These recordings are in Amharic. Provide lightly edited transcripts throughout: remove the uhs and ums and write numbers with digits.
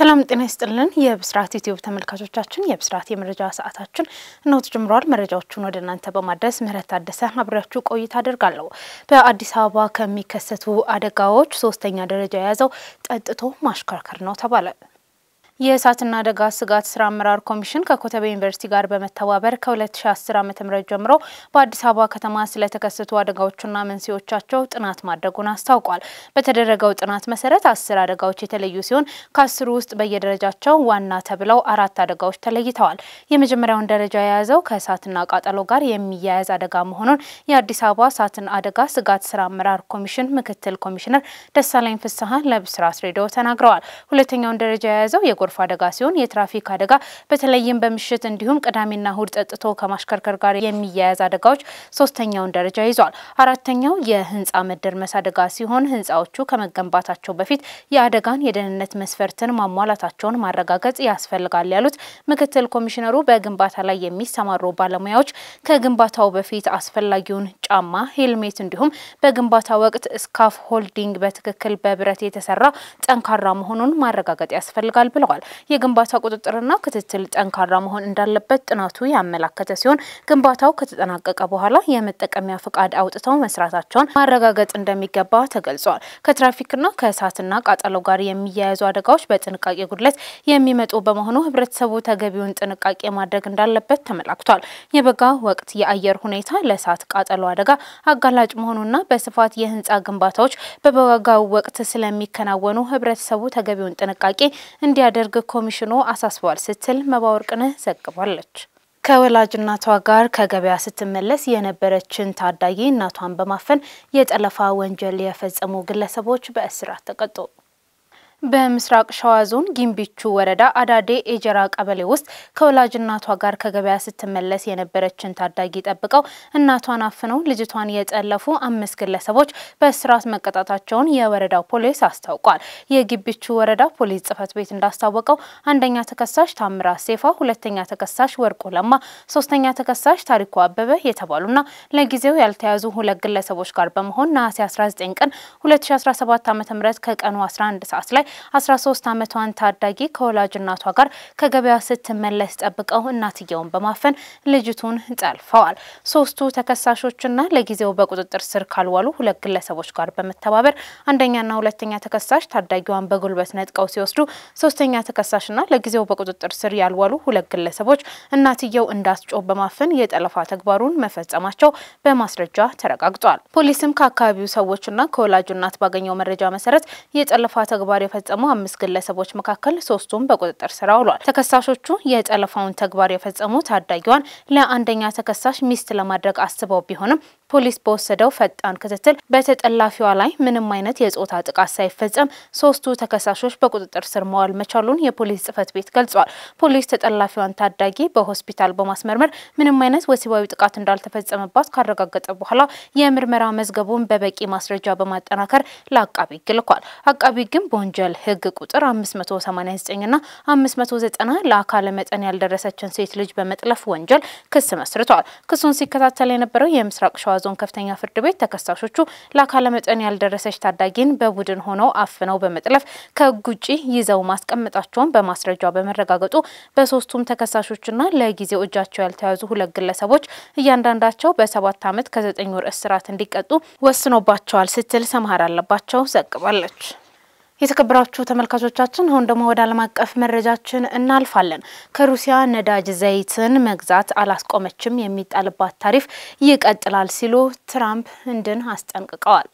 ሰላም ጤና ይስጥልን የብስራት ዩቲዩብ ተመልካቾቻችን የብስራት የመረጃ ሰዓታችን ነው ተጀምሯል። መረጃዎቹን ወደ እናንተ በማድረስ ምህረት ታደሰ አብራችሁ ቆይታ አደርጋለሁ። በአዲስ አበባ ከሚከሰቱ አደጋዎች ሶስተኛ ደረጃ የያዘው ጠጥቶ ማሽከርከር ነው ተባለ። የእሳትና አደጋ ስጋት ስራ አመራር ኮሚሽን ከኮተቤ ዩኒቨርሲቲ ጋር በመተባበር ከ2010 ዓ.ም ጀምሮ በአዲስ አበባ ከተማ ስለተከሰቱ አደጋዎችና መንስኤዎቻቸው ጥናት ማድረጉን አስታውቋል። በተደረገው ጥናት መሰረት 10 አደጋዎች የተለዩ ሲሆን ከ10 ውስጥ በየደረጃቸው ዋና ተብለው 4 አደጋዎች ተለይተዋል። የመጀመሪያውን ደረጃ የያዘው ከእሳትና ቃጠሎ ጋር የሚያያዝ አደጋ መሆኑን የአዲስ አበባ እሳትና አደጋ ስጋት ስራ አመራር ኮሚሽን ምክትል ኮሚሽነር ደሳለኝ ፍስሐ ለብስራት ሬዲዮ ተናግረዋል። ሁለተኛውን ደረጃ የያዘው የጎርፍ አደጋ ሲሆን የትራፊክ አደጋ በተለይም በምሽት እንዲሁም ቅዳሜና እሁድ ጠጥቶ ከማሽከርከር ጋር የሚያያዝ አደጋዎች ሶስተኛውን ደረጃ ይዟል። አራተኛው የህንጻ መደርመስ አደጋ ሲሆን ህንጻዎቹ ከመገንባታቸው በፊት የአደጋን የደህንነት መስፈርትን ማሟላታቸውን ማረጋገጥ ያስፈልጋል ያሉት ምክትል ኮሚሽነሩ በግንባታ ላይ የሚሰማሩ ባለሙያዎች ከግንባታው በፊት አስፈላጊውን ጫማ፣ ሄልሜት እንዲሁም በግንባታ ወቅት ስካፍ ሆልዲንግ በትክክል በብረት የተሰራ ጠንካራ መሆኑን ማረጋገጥ ያስፈልጋል ብለዋል። የግንባታ ቁጥጥርና ክትትል ጠንካራ መሆን እንዳለበት ጥናቱ ያመላከተ ሲሆን ግንባታው ከተጠናቀቀ በኋላ የመጠቀሚያ ፍቃድ አውጥተው መስራታቸውን ማረጋገጥ እንደሚገባ ተገልጿል። ከትራፊክና ከእሳትና ቃጠሎ ጋር የሚያያዙ አደጋዎች በጥንቃቄ ጉድለት የሚመጡ በመሆኑ ህብረተሰቡ ተገቢውን ጥንቃቄ ማድረግ እንዳለበት ተመላክቷል። የበጋ ወቅት የአየር ሁኔታ ለእሳት ቃጠሎ አደጋ አጋላጭ መሆኑና በስፋት የህንጻ ግንባታዎች በበጋው ወቅት ስለሚከናወኑ ህብረተሰቡ ተገቢውን ጥንቃቄ እንዲያደርግ ኮሚሽኑ አሳስቧል ስትል መባወርቅነህ ዘግባለች። ከወላጅ እናቷ ጋር ከገበያ ስትመለስ የነበረችን ታዳጊ እናቷን በማፈን የጠለፋ ወንጀል የፈጸሙ ግለሰቦች በእስራት ተቀጡ። በምስራቅ ሸዋ ዞን ጊምቢቹ ወረዳ አዳዴ ኤጀራ ቀበሌ ውስጥ ከወላጅ እናቷ ጋር ከገበያ ስትመለስ የነበረችን ታዳጊ ጠብቀው እናቷን አፍነው ልጅቷን የጠለፉ 5 ግለሰቦች በእስራት መቀጣታቸውን የወረዳው ፖሊስ አስታውቋል። የጊምቢቹ ወረዳ ፖሊስ ጽፈት ቤት እንዳስታወቀው አንደኛ ተከሳሽ ታምራ ሴፋ፣ ሁለተኛ ተከሳሽ ወርቁ ለማ፣ ሶስተኛ ተከሳሽ ታሪኩ አበበ የተባሉና ለጊዜው ያልተያዙ 2 ግለሰቦች ጋር በመሆን ነሐሴ 19 ቀን 2017 ዓ.ም ከቀኑ 11 ሰዓት ላይ 13 ዓመቷን ታዳጊ ከወላጅ እናቷ ጋር ከገበያ ስትመለስ ጠብቀው እናትየውን በማፈን ልጅቱን ጠልፈዋል። 3ቱ ተከሳሾችና ለጊዜው በቁጥጥር ስር ካልዋሉ 2 ግለሰቦች ጋር በመተባበር አንደኛና ሁለተኛ ተከሳሽ ታዳጊዋን በጉልበት ነጥቀው ሲወስዱ፣ ሶስተኛ ተከሳሽና ለጊዜው በቁጥጥር ስር ያልዋሉ 2 ግለሰቦች እናትየው እንዳስጮህ በማፈን የጠለፋ ተግባሩን መፈጸማቸው በማስረጃ ተረጋግጧል። ፖሊስም ከአካባቢው ሰዎችና ከወላጅ እናት ባገኘው መረጃ መሰረት የጠለፋ ተግባር የፈጸሙ 5 ግለሰቦች መካከል 3ቱም በቁጥጥር ስር ውለዋል። ተከሳሾቹ የጠለፋውን ተግባር የፈጸሙት ታዳጊዋን ለአንደኛ ተከሳሽ ሚስት ለማድረግ አስበው ቢሆንም ፖሊስ በወሰደው ፈጣን ክትትል በተጠላፊዋ ላይ ምንም አይነት የጾታ ጥቃት ሳይፈጸም 3ቱ ተከሳሾች በቁጥጥር ስር መዋል መቻሉን የፖሊስ ጽፈት ቤት ገልጿል። ፖሊስ ተጠላፊዋን ታዳጊ በሆስፒታል በማስመርመር ምንም አይነት ወሲባዊ ጥቃት እንዳልተፈጸመባት ካረጋገጠ በኋላ የምርመራ መዝገቡን በበቂ ማስረጃ በማጠናከር ለአቃቢ ሕግ ልኳል። አቃቢ ሕግም በወንጀል ሕግ ቁጥር 589 እና 590 ለአካለ መጠን ያልደረሰችን ሴት ልጅ በመጥለፍ ወንጀል ክስ መስርቷል። ክሱን ሲከታተል የነበረው የምስራቅ ሸዋ ዞን ከፍተኛ ፍርድ ቤት ተከሳሾቹ ለአካለ መጠን ያልደረሰች ታዳጊን በቡድን ሆነው አፍነው በመጥለፍ ከሕግ ውጪ ይዘው ማስቀመጣቸውን በማስረጃ በመረጋገጡ በ3ቱም ተከሳሾችና ለጊዜው እጃቸው ያልተያዙ 2 ግለሰቦች እያንዳንዳቸው በ7 ዓመት ከ9 ወር እስራት እንዲቀጡ ወስኖባቸዋል ስትል ሰማሃር አለባቸው ዘግባለች። የተከበራችሁ ተመልካቾቻችን አሁን ደግሞ ወደ ዓለም አቀፍ መረጃችን እናልፋለን። ከሩሲያ ነዳጅ ዘይትን መግዛት አላስቆመችም የሚጣልባት ታሪፍ ይቀጥላል ሲሉ ትራምፕ ህንድን አስጠንቅቀዋል።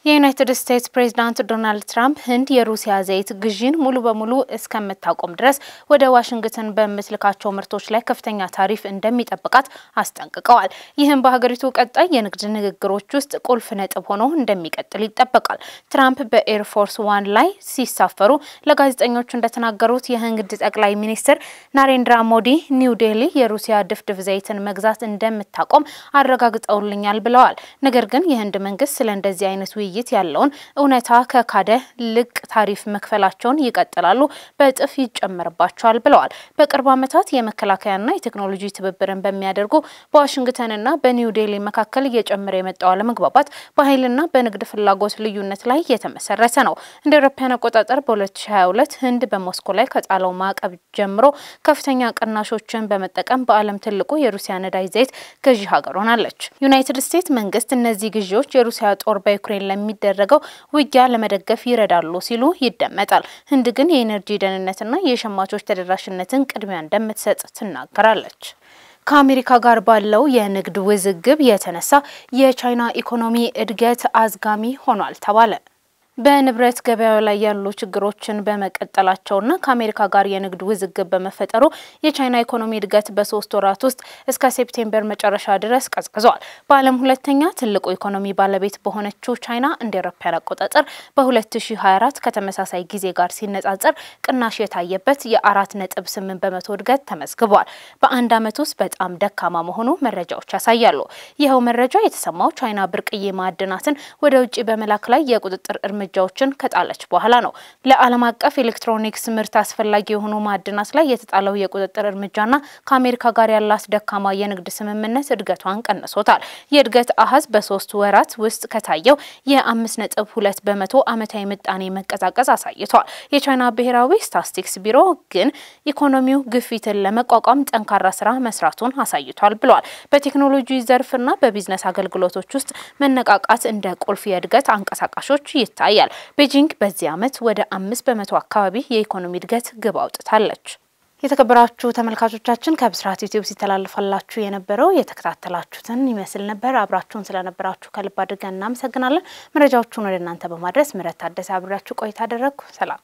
የዩናይትድ ስቴትስ ፕሬዝዳንት ዶናልድ ትራምፕ ህንድ የሩሲያ ዘይት ግዢን ሙሉ በሙሉ እስከምታቆም ድረስ ወደ ዋሽንግተን በምትልካቸው ምርቶች ላይ ከፍተኛ ታሪፍ እንደሚጠብቃት አስጠንቅቀዋል። ይህም በሀገሪቱ ቀጣይ የንግድ ንግግሮች ውስጥ ቁልፍ ነጥብ ሆኖ እንደሚቀጥል ይጠበቃል። ትራምፕ በኤር ፎርስ 1 ላይ ሲሳፈሩ ለጋዜጠኞች እንደተናገሩት የህንድ ጠቅላይ ሚኒስትር ናሬንድራ ሞዲ ኒው ዴሊ የሩሲያ ድፍድፍ ዘይትን መግዛት እንደምታቆም አረጋግጠውልኛል ብለዋል። ነገር ግን የህንድ መንግስት ስለእንደዚህ አይነት ግብይት ያለውን እውነታ ከካደ ልቅ ታሪፍ መክፈላቸውን ይቀጥላሉ፣ በእጥፍ ይጨመርባቸዋል ብለዋል። በቅርብ ዓመታት የመከላከያና የቴክኖሎጂ ትብብርን በሚያደርጉ በዋሽንግተንና በኒው ዴሊ መካከል እየጨመረ የመጣው አለመግባባት በኃይልና በንግድ ፍላጎት ልዩነት ላይ የተመሰረተ ነው። እንደ አውሮፓውያን አቆጣጠር በ2022 ህንድ በሞስኮ ላይ ከጣለው ማዕቀብ ጀምሮ ከፍተኛ ቅናሾችን በመጠቀም በዓለም ትልቁ የሩሲያ ነዳጅ ዘይት ገዢ ሀገር ሆናለች። ዩናይትድ ስቴትስ መንግስት እነዚህ ግዢዎች የሩሲያ ጦር በዩክሬን ለሚደረገው ውጊያ ለመደገፍ ይረዳሉ ሲሉ ይደመጣል። ህንድ ግን የኤነርጂ ደህንነትና የሸማቾች ተደራሽነትን ቅድሚያ እንደምትሰጥ ትናገራለች። ከአሜሪካ ጋር ባለው የንግድ ውዝግብ የተነሳ የቻይና ኢኮኖሚ እድገት አዝጋሚ ሆኗል ተባለ። በንብረት ገበያው ላይ ያሉ ችግሮችን በመቀጠላቸውና ከአሜሪካ ጋር የንግድ ውዝግብ በመፈጠሩ የቻይና ኢኮኖሚ እድገት በ3 ወራት ውስጥ እስከ ሴፕቴምበር መጨረሻ ድረስ ቀዝቅዟል። በዓለም ሁለተኛ ትልቁ ኢኮኖሚ ባለቤት በሆነችው ቻይና እንደ አውሮፓውያን አቆጣጠር በ2024 ከተመሳሳይ ጊዜ ጋር ሲነጻጸር ቅናሽ የታየበት የ4.8% እድገት ተመዝግቧል። በአንድ ዓመት ውስጥ በጣም ደካማ መሆኑ መረጃዎች ያሳያሉ። ይኸው መረጃ የተሰማው ቻይና ብርቅዬ ማዕድናትን ወደ ውጪ በመላክ ላይ የቁጥጥር እርምጃዎችን ከጣለች በኋላ ነው። ለዓለም አቀፍ ኤሌክትሮኒክስ ምርት አስፈላጊ የሆኑ ማዕድናት ላይ የተጣለው የቁጥጥር እርምጃና ከአሜሪካ ጋር ያላት ደካማ የንግድ ስምምነት እድገቷን ቀንሶታል። የእድገት አሃዝ በ3 ወራት ውስጥ ከታየው የ5.2% ዓመታዊ ምጣኔ መቀዛቀዝ አሳይቷል። የቻይና ብሔራዊ ስታቲስቲክስ ቢሮ ግን ኢኮኖሚው ግፊትን ለመቋቋም ጠንካራ ስራ መስራቱን አሳይቷል ብሏል። በቴክኖሎጂ ዘርፍና በቢዝነስ አገልግሎቶች ውስጥ መነቃቃት እንደ ቁልፍ የእድገት አንቀሳቃሾች ይታያል። ቤጂንግ በዚህ ዓመት ወደ 5% አካባቢ የኢኮኖሚ እድገት ግብ አውጥታለች። የተከበራችሁ ተመልካቾቻችን ከብስራት ዩቲዩብ ሲተላለፋላችሁ የነበረው የተከታተላችሁትን ይመስል ነበር። አብራችሁን ስለነበራችሁ ከልብ አድርገን እናመሰግናለን። መረጃዎቹን ወደ እናንተ በማድረስ ምህረት ታደሰ አብራችሁ ቆይታ አደረግኩ። ሰላም።